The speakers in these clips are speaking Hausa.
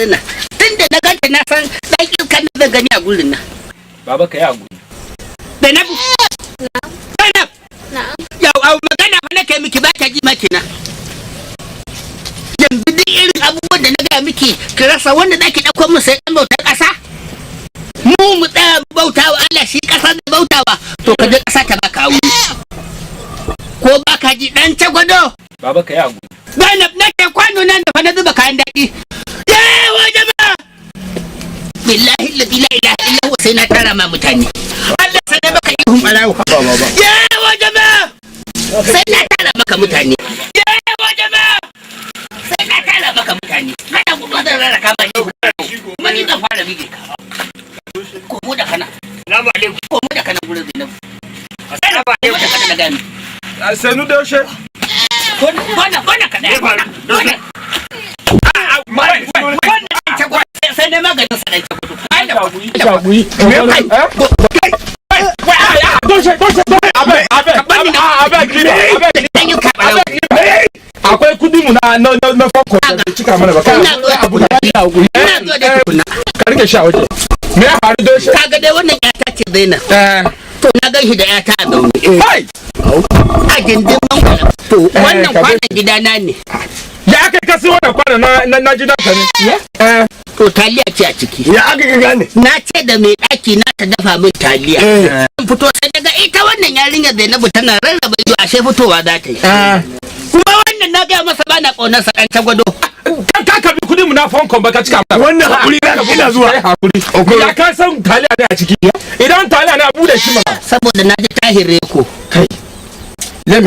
garin nan. Tunda na ganta na san dan iskan da gani a gurin nan. Baba ka yi hakuri. Zainab. Zainab. Yau au magana fa nake miki ba ta ji maki na. Yanzu duk irin abubuwan da na ga miki ki rasa wanda zaki dauko mu sai dan bautar kasa. Mu tsaya bautawa Allah shi kasa da bautawa to ka je kasa ta baka wuri. Ko baka ji dan tagwado. Baba ka yi hakuri. Zainab nake kwano nan da fa na zuba kayan daɗi. Yawa jama'a. Billahi la ilaha illa huwa sai na tara ma mutane. Allah sai baka ihun barawo. Yawa jama'a. Sai na tara maka mutane. Yawa jama'a. Sai na tara maka mutane. Kada ku zo da raraka ba ne. Mani da fara bige ka. Ko mu da kana. Salamu alaikum. Ko mu da kana gurin Zainab. Salamu alaikum da kana gani. Sanu Daushe. Bona ka dai. Sai ne maganin sa dai kudu. Ai da shagui. Daushe. Akwai kudi mu na fanko da cika mana ba. Ina zo da tukuna. Ka rike shi a waje. Me ya faru Daushe? Kaga dai wannan yata ce Zainab. To na gan shi da yata a zaune. A gindin mangwala. To wannan kwanan gidana ne. Ya aka kasi wannan kwanan na gidanka ne? To taliya ce a ciki. Ya aka gane? Na ce da mai ɗaki na ta dafa min taliya. Zan fito sai daga ita wannan yarinyar Zainabu tana rarraba ido ashe fitowa za ta yi. Kuma wannan na gaya masa bana ƙaunar sa ɗan tagwado. Ka karbi kudin mu na fankon baka cika mata. Wannan hakuri da ka ina zuwa. Hakuri. Ya ka san taliya ne a ciki. Idan taliya na bude shi ma. Saboda na ji tahire ko. Kai.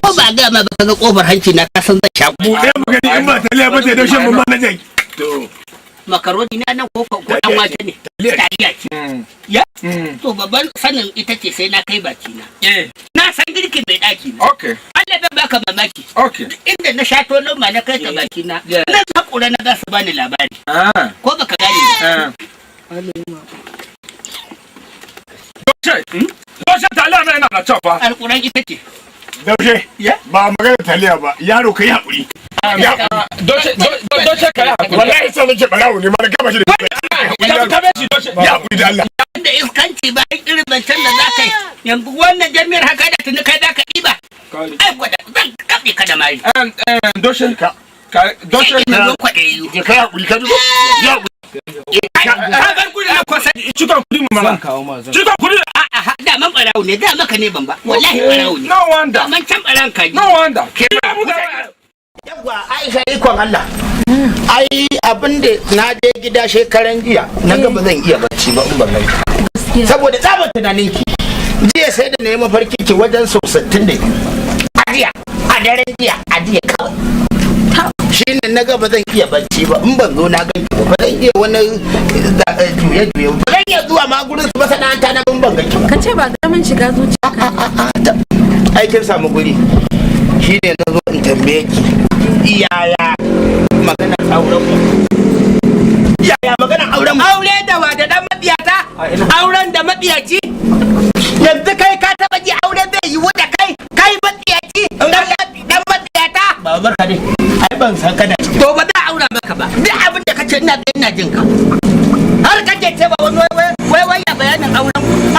Ko ba ga ma baka ga kofar hanci na ka san zan shaku. Bude magani in ba taliya ba sai Daushe mun ma na jaki. To makaroni na nan ko dan wake ne. Taliya ce. Ya? To babban sanin ita ce sai na kai baki na. Na san girkin mai daki na. Okay. Allah bai baka mamaki. Okay. Inda na shato loma na kai ta baki na. Na hakura na za su bani labari. Ko baka gane ba. Daushe taliya na yana da cewa fa. Alƙuran ita ce. Daushe. Ba magana taliya ba. Yaro kai hakuri. Daushe kai hakuri. Wallahi sai nake barawo ne ma na gaba shi da. Ya hakuri da Allah. Da iskanci ba irin zancen da za ka yi. Yanzu wannan jami'ar haka da tuni kai za ka ɗiba. Ai gwada zan kaɓe ka da mari. Daushe ka. Daushe ka. Je kai hakuri ka dubo. Ya hakuri. Ka bar kudi na kwasa. Cikin kudi mu mana. Cikin kudi. Da man barawo ne da maka ne ban ba. Wallahi barawo ne. No wonder. Man can baran ka. No wonder. Yawwa Aisha ikon Allah. Ai abinda na je gida shekaran jiya na ga ba zan iya bacci ba in ban nan. Saboda tsabar tunanin ki. Jiya sai da nayi mafarki ki wajen sau 62. A daren jiya kawai. Shi ne na ga ba zan iya bacci ba in ban zo na ganki ba zan iya wani juye ba zan iya zuwa ma gurin su masana'anta na ban ganki ba. Ka ce ba ga mun shiga zuciya. Aikin samu guri shi ne na zo in tambaye ki iyaya maganar auren mu. Yaya maganar auren mu? Aure da wa da dan matsiyata? Auren da matsiyaci? Yanzu kai ka taba ji aure zai yi da kai matsiyaci? Dan matsiyata? Ba barka dai. Ai ban san kana ciki. To ba za a aura maka ba. Duk abin da kace ina jin ka. Har kake cewa wani wai ya bayanin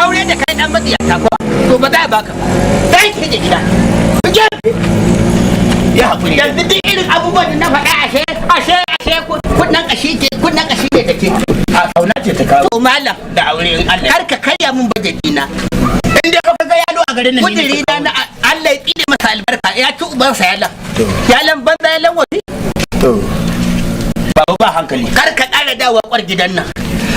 aure da kai dan matsiyata ko? To ba za a baka ba. Sai ki je gida. Ya hakuri. Yanzu duk irin abubuwan da na faɗa ashe kunnan kashi ne da ke. A kauna ce ta kawo. To malam da aure in Allah. Har ka karya mun bajeti na. In dai ka ga yalo a garin nan. Kudiri na Allah ya tsine masa albarka ya ci ubansa yalan. Yalan banza yalan wasi. To. Baba ba hankali. Kar ka ƙara dawowa kwar gidan nan.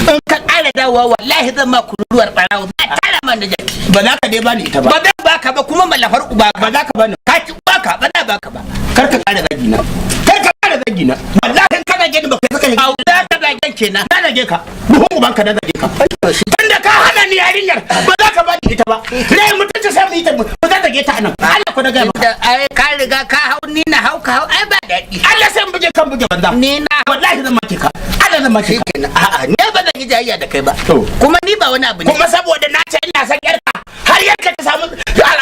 In ka ƙara dawowa wallahi zan ma kururuwar ɓarawo. Za a tara man da jaki. Ba za ka dai bani ita ba. Ba zan baka ba kuma mallafar uba ba za ka bani. Ka ci baka ba za baka ba. Kar ka ƙara zagi na. Wallahi kana gani ba kai saka ni. Au za ka zage kenan. Na zage ka. Buhun uban ka na zage ka. Tunda ka hana ni yarinyar ba za ka bani ita ba. Rai mutunci sai mu yi ta ba za ta ge ta anan. Allah ko da ga maka. Ai ka riga ka hau ni na hau ka hau ai ba daɗi. Allah sai buge kan buge banza. Ni na wallahi zan make ka. Allah zan make ka. A'a ne ba zan yi jayayya da kai ba. Kuma ni ba wani abu ne. Kuma saboda na ce ina son yarka har yarka ta samu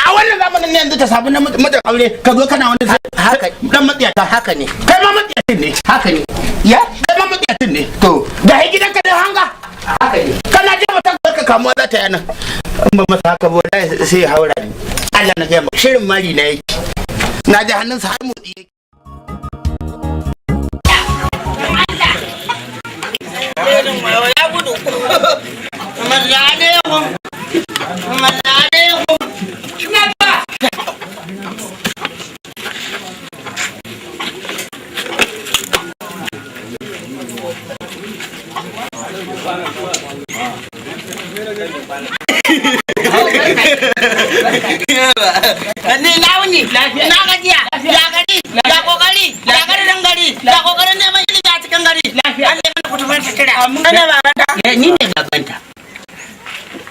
a wannan zamanin ne yanzu ta samu na mutum aure ka zo kana wani haka dan matsiyata haka ne. Kai ma matsiyacin ne. Haka ne. Ya kai ma matsiyacin ne. ne to da gidanka da hanga haka ne kana je mutan ka kamuwa za ta yana in ba masa haka ba sai ya haura ni Allah na ga shirin mari na yake na ji hannunsa har motsi yake ya gudu ni na wuni na gajiya ya gari ya kokari ya garin gari ya kokarin neman ilimi a cikin gari Allah ya ku tafi kira ana babanta ni ne babanta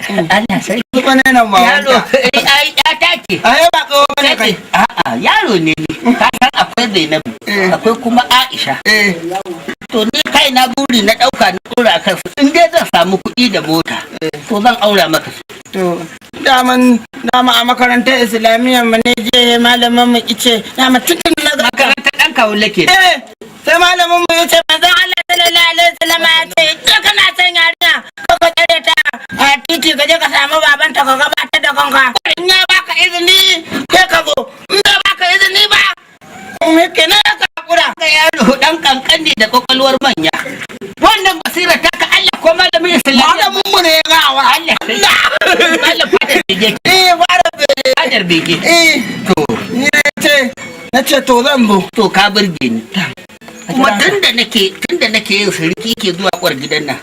Allah sai ku ne nan babanta ai ya take ai ba ko bane kai a'a yaro ne ka san akwai Zainabu akwai kuma Aisha to ni kai na buri na dauka na dora kan su in dai zan samu kuɗi da mota to zan aura maka su to dama a makarantar islamiyya mu ne je malamin mu ice dama cikin na makarantar dan kawule ke sai malamin mu yace manzon Allah sallallahu alaihi wasallam ya ce in kana son yarinya ka tsare ta a titi ka je ka samu babanta ka gabatar da kanka in ya baka izini sai ka zo in ba baka izini ba me kenan ka hakura ga yaro dan kankani da kokalwar manya wannan basira ta ka Allah ko malamin islamiyya malamin mu ne gawa Allah Allah fadar bege fadar bege to ni na ce to zan zo to ka burge ni kuma tunda nake yin sarki ke zuwa kwar gidan nan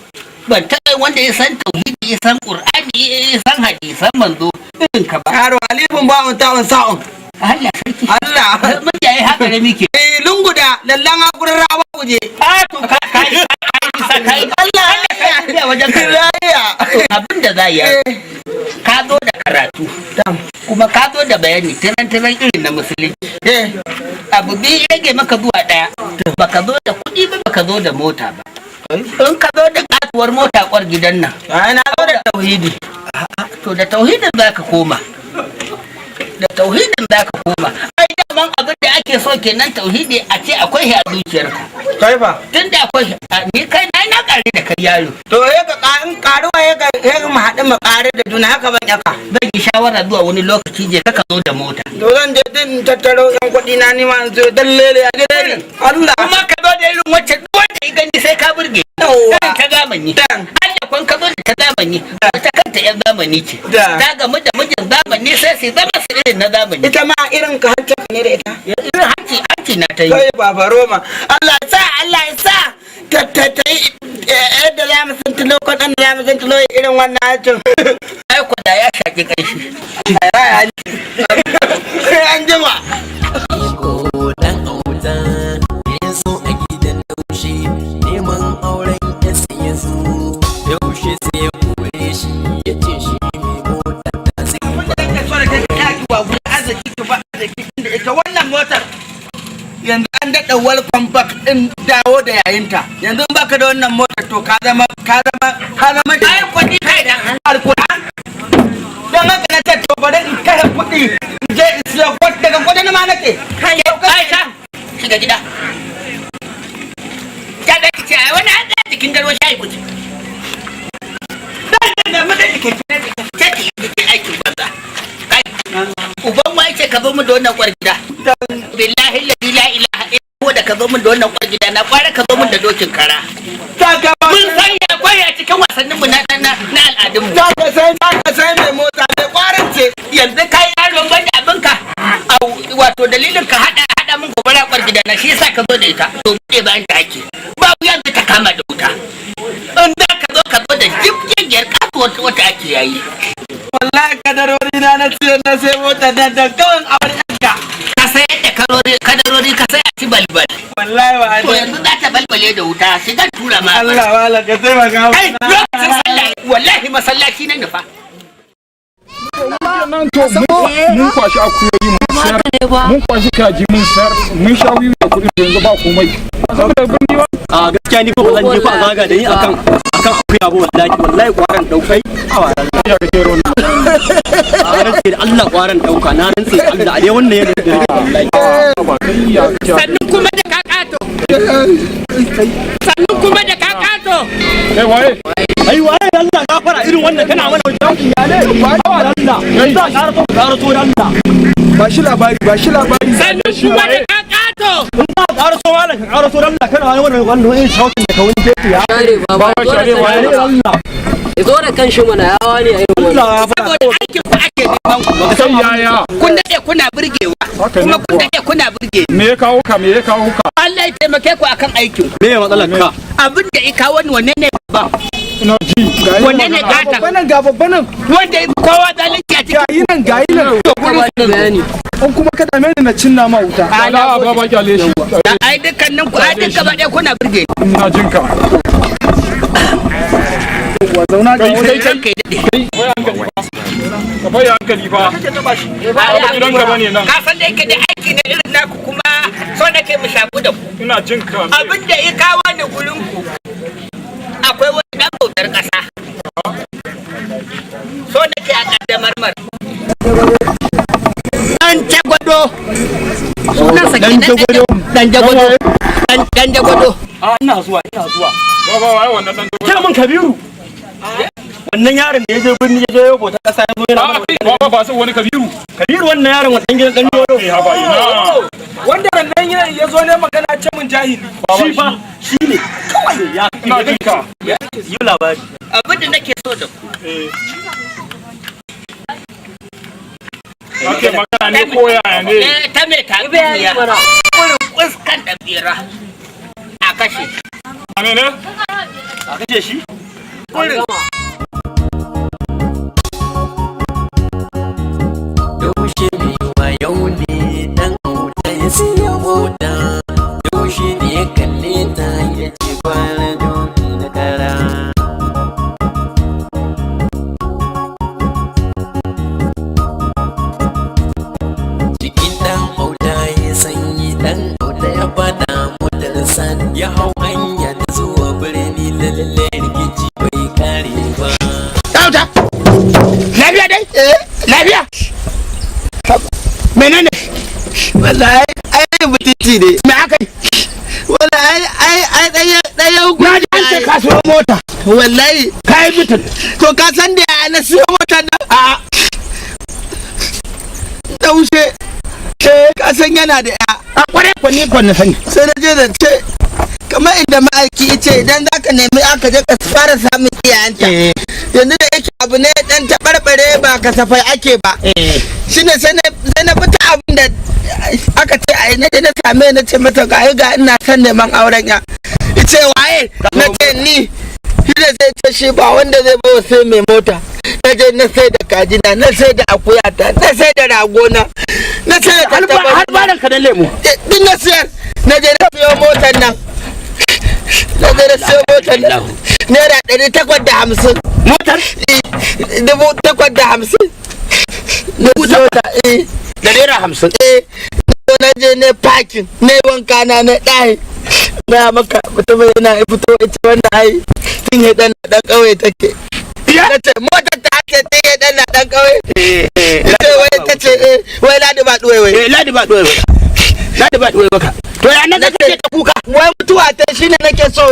ban taɓa wanda ya san tauhidi ya san qur'ani ya san hadisan manzo irin ka ba yaro alifin ba on ta'un sa'un Allah sarki Allah mun yayi haka ne muke lungu da lallan hakurin rawa kuje to kai Allah ya wajen karaya abinda za yi ka zo da karatu kuma ka zo da bayani tanan irin na musulunci abu biyu rage maka zuwa daya baka zo da kuɗi ba baka zo da mota ba in ka zo da katuwar mota kwar gidan nan na zo da tauhidi to da tauhidin za ka koma ai daman abin da ake so kenan tauhidi a ce akwai a zuciyarka kai ba tun da akwai ni kai na kare da kai yaro to ka karuwa ya mu haɗu mu kare da juna haka ban yaka zan yi shawara zuwa wani lokaci je ka zo da mota to zan je din tattaro yan kuɗi na ni ma zo dallele a gidan Allah kuma ka zo da irin wacce wanda ya gani sai ka burge ta zamani Allah kun ka zo da ta zamani ta kanta yan zamani ce ta gamu da mijin zamani sai su zama su irin na zamani ita ma irin ka hanci ne da ita irin hanci na ta yi kai baba Roma Allah ya sa ta yi yadda za mu sintulo ko dan za mu sintulo irin wannan hancin ai ko da ya shaki kai shi an jima dan auta yanzu a gidan daushe neman auren yasa yanzu daushe sai ya kore shi ya ce shi mai motar ta sai ita wannan motar yanzu an daɗa welcome back ɗin dawo da yayinta yanzu baka da wannan motar to ka zama ai kuɗi kai da alƙur'an don haka na ce to bari in kare kuɗi je in siya daga kudin ma nake kai Aisha shiga gida ta ga ki ce ai wani an da cikin garwa shayi kuce dan mu da ke aikin banza kai uban ma yake ka zo mu da wannan kwar gida billahi la ilaha illa da ka zo min da wannan kwar gida na kwara ka zo min da dokin kara mun san ya kwaya cikin wasannin mu na al'adun mu ka sai mai mota mai kwarin ce yanzu kai yaron ban da abinka wato dalilin ka hada min gobara kwar gida na shi yasa ka zo da ita to bude bayan ta ake babu yanzu ta kama da wuta in da ka zo da jibgiyar kasuwar wata ake yayi wallahi kadarori na sai mota da kawai aurenka ka sai da kadarori ka sai a ci balbal wallahi wa to yanzu za ta balbale da wuta sai ka tura ma Allah wala ka sai maka kai lokacin sallah wallahi masallaci nan nufa nan to mun kwashi akuyoyi mun sayar mun kwashi kaji mun sayar mun sha wiwi da kuɗi yanzu ba komai saboda birni ba a gaskiya ni ko zan je ko a zaga da ni akan akuya ba wallahi kwaran daukai ya kake rona a rantsi da Allah kwaran dauka na rantsi da Allah a dai wannan ya da wallahi sannan kuma da kakato sannan kuma da kai waye ai waye Allah gafara irin wannan kana mana wajen ya ne ba Allah za ƙara to Allah ba shi labari sannan kuma da kakato za ƙara to Allah ka ƙara to Allah kana wannan irin shautin da ka wani fetu ya ba share waye Allah ya zo da kanshi mana yawa ne a irin wannan saboda aikin ku ake neman ku sai yaya kun dade kuna burgewa kuma kun dade kuna burge me ya kawo ka Allah ya taimake ku akan aikin ku me ya matsalar ka abin da ya kawo ni wanne ne ba ina ji wanne ne gata ga babban wanda ya kowa zalunci a cikin ga yi nan ka ba da bayani an kuma ka dame ni na cinna ma wuta ala baba kyale shi ai dukkanin ku ai dukkan ba kuna burge ina jin ka wa zauna ga kai kai dade ka bai hankali fa idan ka bane nan ka san da yake da aiki ne irin naku kuma so nake mu shaku da ku ina jin ka abin da ya kawo ni gurin ku akwai wani dan bautar kasa so nake a kaddamar mar dan jagwado sunansa dan jagwado a ina zuwa baba waye wannan dan kira mun Kabiru wannan yaron da ya je birni ya je yabo ta kasa ya zo yana baba ba sai wani Kabiru wannan yaron wannan gidan dan yoro ha ba ina wanda nan ya zo ne magana ce mun jahili shi fa shi ne kawai ya ina jin ka yi labari abin da nake so da ku ake magana ne ko yaya ne ta me ta biya kurin kuskan da bira a kashe ne a kace shi kurin Daushe mai wayo ne dan auta ya siya mota Daushe da ya kalle ta ya ce kwana doki na kara Cikin dan auta ya sanyi dan auta ya fada motarsa ya hau hanya ta zuwa birni lalle rikici bai kare ba Dauda lafiya dai lafiya menene wallahi ai mutunci ne me aka yi wallahi ai daya na ji an ce ka siyo mota wallahi ka yi mutum to ka san da na siyo mota nan a Daushe ka san yana da ya a kware kwanne kwanne sani sai na je da ce kamar inda ma'aiki ce idan za ka nemi aka je ka fara samun iyayenta yanzu da yake abu ne dan taɓarɓare ba kasafai ake ba shine sai na fita abin da aka ce a yi na je na same na ce mata ga ina son neman auren ya ce waye na ce ni shi da sai ce shi ba wanda zai bawa sai mai mota na je na sai da kajina na sai da akuyata na sai da ragona na sai da tattabar har baran ka da lemu din na siyar na je na siyo motar nan na je na siyo motar nan naira 850 motar 850 na siyo ta da naira 50 na je ne parking ne wanka na ɗaya na maka mutum yana fito ita wannan ai tun ya dan kauye take na ce motar ta ce tun ya dan kauye ita wai ta ce wai ladi ba duwai wai ladi ba duwai baka to ya nan kake ta kuka wai mutuwa ta shine nake so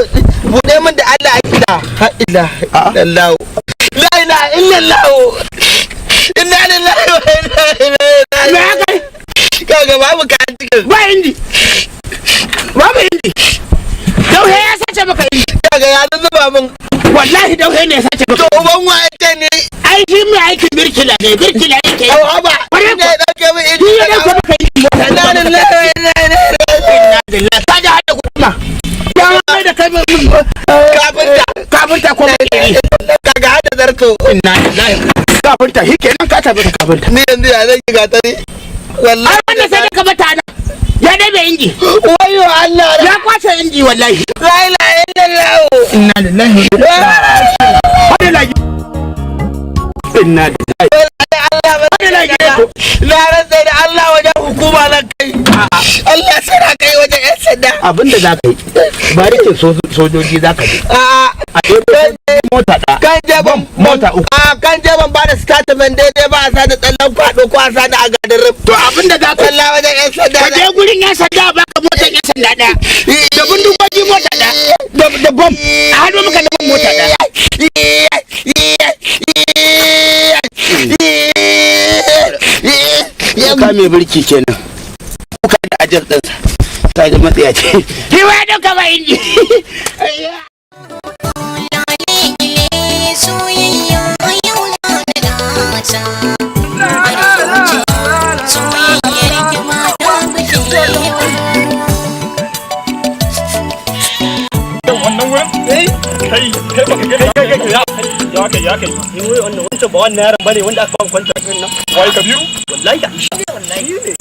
bude min da Allah ha illallah la ilaha illallah inna lillahi wa inna ilaihi raji'un kaga babu ka cikin ba indi babu indi dauhe ya sace maka indi kaga ya zuba min wallahi dauhe ne ya sace maka to uban wace ne ai shi mai aikin birkila yake au haba ne dauke min indi ya dauke maka indi inna lillahi wa inna ilaihi raji'un ka ji hada kuma ya mai da kai kafinta ko mai kaga hada zarto inna lillahi kafinta shikenan ka tabbata kafinta ni yanzu ya zan yi gatari wallahi ai wannan sai ka bata nan ya dai bai inji wayo Allah ya kwace inji wallahi la ilaha illallah inna lillahi wa inna ilaihi inna lillahi na rantsa da Allah wajen hukuma na kai Allah sai na kai wajen yan sanda abinda za ka yi barikin sojoji za ka yi a mota da kan jeban mota uku kan jeban ba da statement daidai ba a sa da tsallan kwado ko a sa da agadin rif to abinda za ka Allah wajen yan sanda ka je gurin yan sanda ba ka motar yan sanda daya da bindigogi sojoji mota da bom a hannu muka da mota da ka mai birki kenan kuka da ajal ɗinsa ta ji matsaya ce shi wa ɗauka ba inji ya kai ni wai wancan ba wannan yaron bane wanda aka ba kwanta kan nan wai kabiru wallahi ne